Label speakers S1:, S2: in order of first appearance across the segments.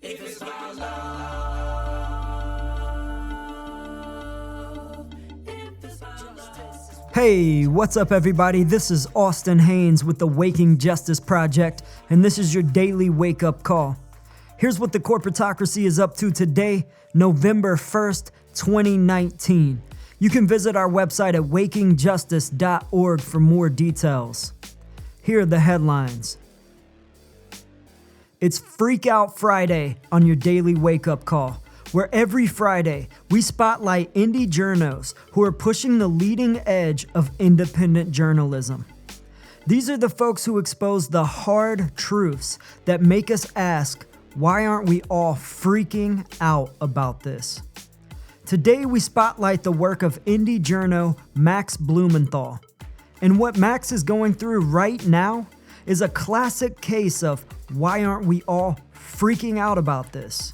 S1: If it's about love, if it's about justice.
S2: Hey, what's up everybody? This is Austin Haynes with the Waking Justice Project, and this is your daily wake-up call. Here's what the corporatocracy is up to today, November 1st, 2019. You can visit our website at wakingjustice.org for more details. Here are the headlines. It's Freakout Friday on your daily wake-up call, where every Friday we spotlight indie journos who are pushing the leading edge of independent journalism. These are the folks who expose the hard truths that make us ask, why aren't we all freaking out about this? Today we spotlight the work of indie journo Max Blumenthal. And what Max is going through right now is a classic case of why aren't we all freaking out about this?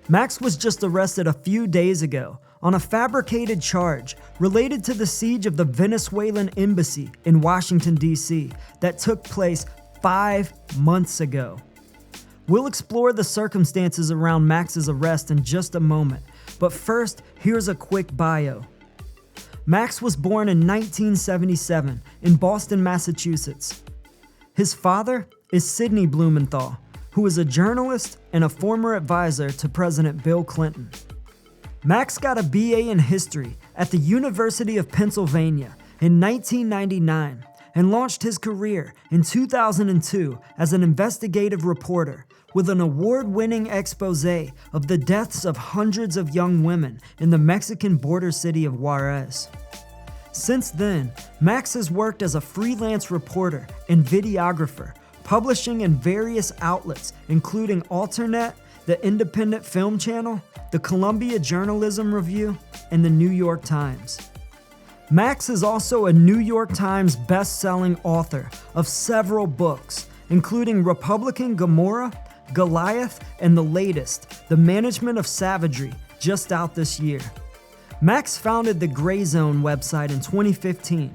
S2: Max was just arrested a few days ago on a fabricated charge related to the siege of the Venezuelan embassy in Washington, D.C. that took place 5 months ago. We'll explore the circumstances around Max's arrest in just a moment, but first, here's a quick bio. Max was born in 1977 in Boston, Massachusetts. His father is Sidney Blumenthal, who is a journalist and a former advisor to President Bill Clinton. Max got a BA in history at the University of Pennsylvania in 1999 and launched his career in 2002 as an investigative reporter with an award-winning exposé of the deaths of hundreds of young women in the Mexican border city of Juarez. Since then, Max has worked as a freelance reporter and videographer, publishing in various outlets including Alternet, the Independent Film Channel, the Columbia Journalism Review, and the New York Times. Max is also a New York Times best-selling author of several books, including Republican Gomorrah, Goliath, and the latest, The Management of Savagery, just out this year. Max founded the Gray Zone website in 2015,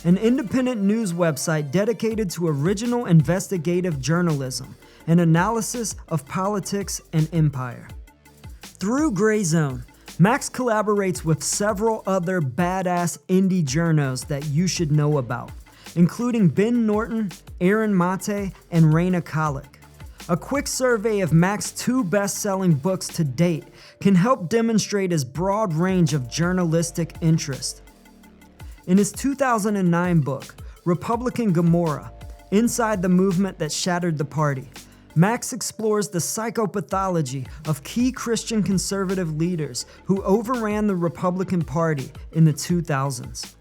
S2: an independent news website dedicated to original investigative journalism and analysis of politics and empire. Through Gray Zone, Max collaborates with several other badass indie journos that you should know about, including Ben Norton, Aaron Mate, and Raina Kalik. A quick survey of Max's 2 best-selling books to date can help demonstrate his broad range of journalistic interest. In his 2009 book, Republican Gomorrah, Inside the Movement That Shattered the Party, Max explores the psychopathology of key Christian conservative leaders who overran the Republican Party in the 2000s.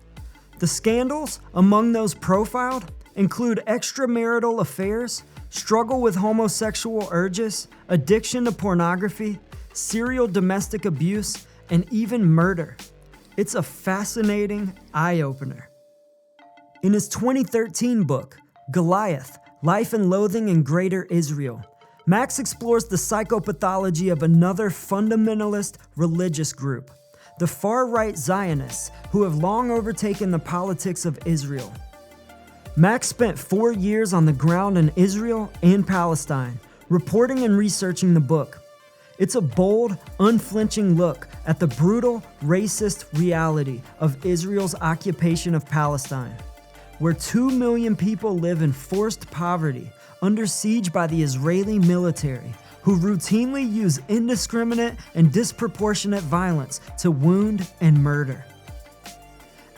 S2: The scandals among those profiled include extramarital affairs, struggle with homosexual urges, addiction to pornography, serial domestic abuse, and even murder. It's a fascinating eye-opener. In his 2013 book, Goliath, Life and Loathing in Greater Israel, Max explores the psychopathology of another fundamentalist religious group, the far-right Zionists, who have long overtaken the politics of Israel. Max spent 4 years on the ground in Israel and Palestine, reporting and researching the book. It's a bold, unflinching look at the brutal, racist reality of Israel's occupation of Palestine, where 2 million people live in forced poverty under siege by the Israeli military, who routinely use indiscriminate and disproportionate violence to wound and murder.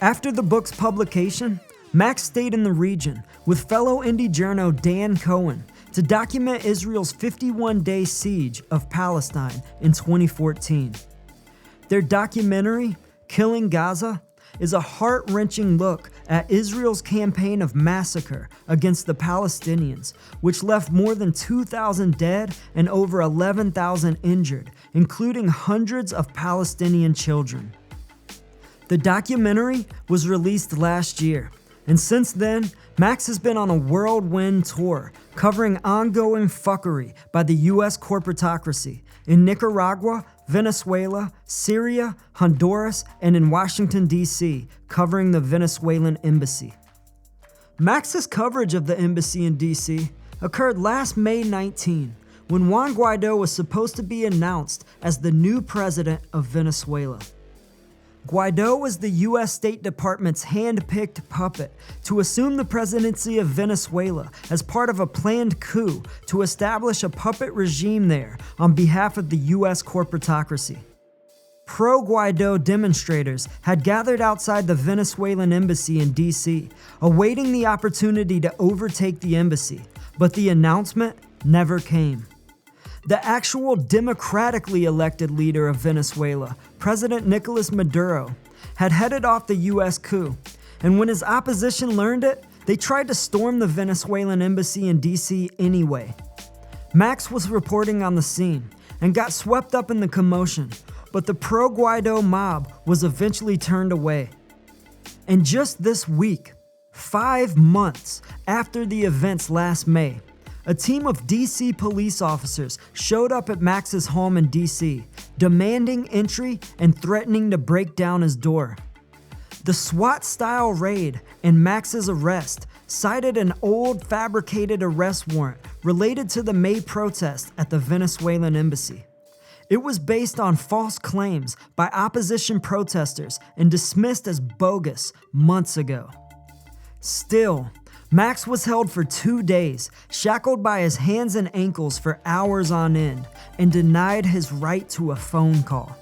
S2: After the book's publication, Max stayed in the region with fellow indie journo Dan Cohen to document Israel's 51-day siege of Palestine in 2014. Their documentary, Killing Gaza, is a heart-wrenching look at Israel's campaign of massacre against the Palestinians, which left more than 2,000 dead and over 11,000 injured, including hundreds of Palestinian children. The documentary was released last year, and since then, Max has been on a whirlwind tour covering ongoing fuckery by the US Corporatocracy in Nicaragua, Venezuela, Syria, Honduras, and in Washington, D.C., covering the Venezuelan embassy. Max's coverage of the embassy in D.C. occurred last May 19, when Juan Guaidó was supposed to be announced as the new president of Venezuela. Guaidó was the US State Department's hand-picked puppet to assume the presidency of Venezuela as part of a planned coup to establish a puppet regime there on behalf of the US Corporatocracy. Pro-Guaidó demonstrators had gathered outside the Venezuelan embassy in DC, awaiting the opportunity to overtake the embassy, but the announcement never came. The actual democratically elected leader of Venezuela, President Nicolas Maduro, had headed off the US coup, and when his opposition learned it, they tried to storm the Venezuelan embassy in DC anyway. Max was reporting on the scene and got swept up in the commotion, but the pro-Guaidó mob was eventually turned away. And just this week, 5 months after the events last May, a team of DC police officers showed up at Max's home in DC, demanding entry and threatening to break down his door. The SWAT-style raid and Max's arrest cited an old fabricated arrest warrant related to the May protest at the Venezuelan embassy. It was based on false claims by opposition protesters and dismissed as bogus months ago. Still, Max was held for 2 days, shackled by his hands and ankles for hours on end, and denied his right to a phone call.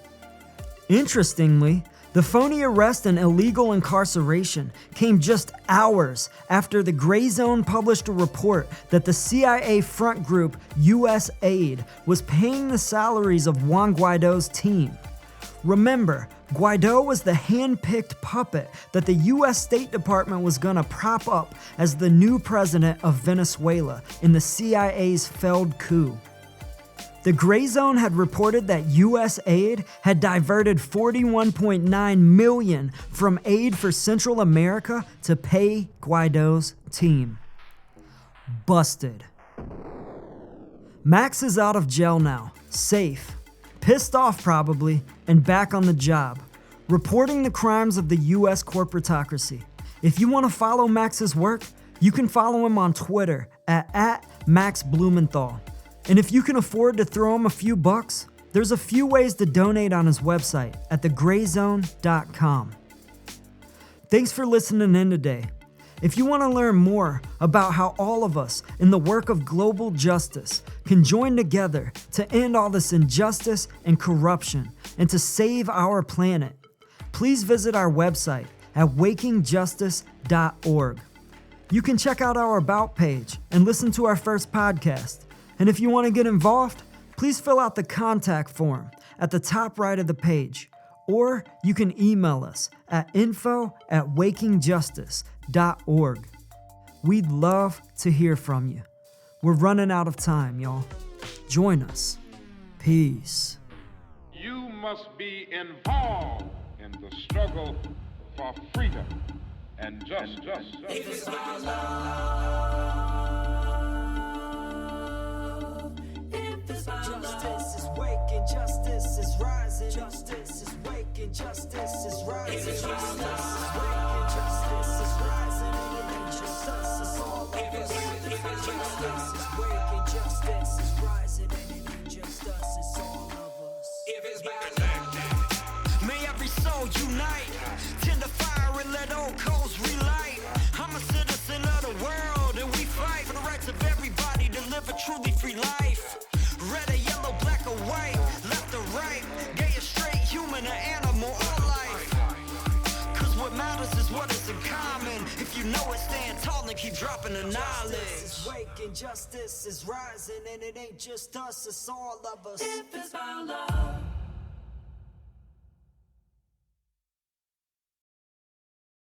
S2: Interestingly, the phony arrest and illegal incarceration came just hours after the Gray Zone published a report that the CIA front group US Aid was paying the salaries of Juan Guaidó's team. Remember, Guaidó was the hand-picked puppet that the US State Department was gonna prop up as the new president of Venezuela in the CIA's failed coup. The Gray Zone had reported that US Aid had diverted $41.9 million from aid for Central America to pay Guaidó's team. Busted. Max is out of jail now, safe, pissed off probably, and back on the job, reporting the crimes of the US Corporatocracy. If you want to follow Max's work, you can follow him on Twitter at Max Blumenthal. And if you can afford to throw him a few bucks, there's a few ways to donate on his website at thegrayzone.com. Thanks for listening in today. If you want to learn more about how all of us in the work of global justice can join together to end all this injustice and corruption and to save our planet, please visit our website at wakingjustice.org. You can check out our About page and listen to our first podcast. And if you want to get involved, please fill out the contact form at the top right of the page, or you can email us at info@wakingjustice.org. We'd love to hear from you. We're running out of time, y'all. Join us. Peace.
S3: You must be involved in the struggle for freedom and justice.
S1: Justice is waking, justice is rising. Justice is waking, justice is rising. Justice is waking, justice is rising. And it ain't just us, it's all of us. Justice is waking, justice is rising. And it ain't just us, it's all of us.
S4: May every soul unite, tend the fire and let old coals relight. I'm a citizen of the world and we fight for the rights of everybody to live a truly free life. Red or yellow, black or white, left or right, gay or straight, human or animal, all life. Cause what matters is what is in common. If you know it, stand tall and keep dropping the knowledge.
S1: Justice is waking, justice is rising. And it ain't just us, it's all of us. If it's our love.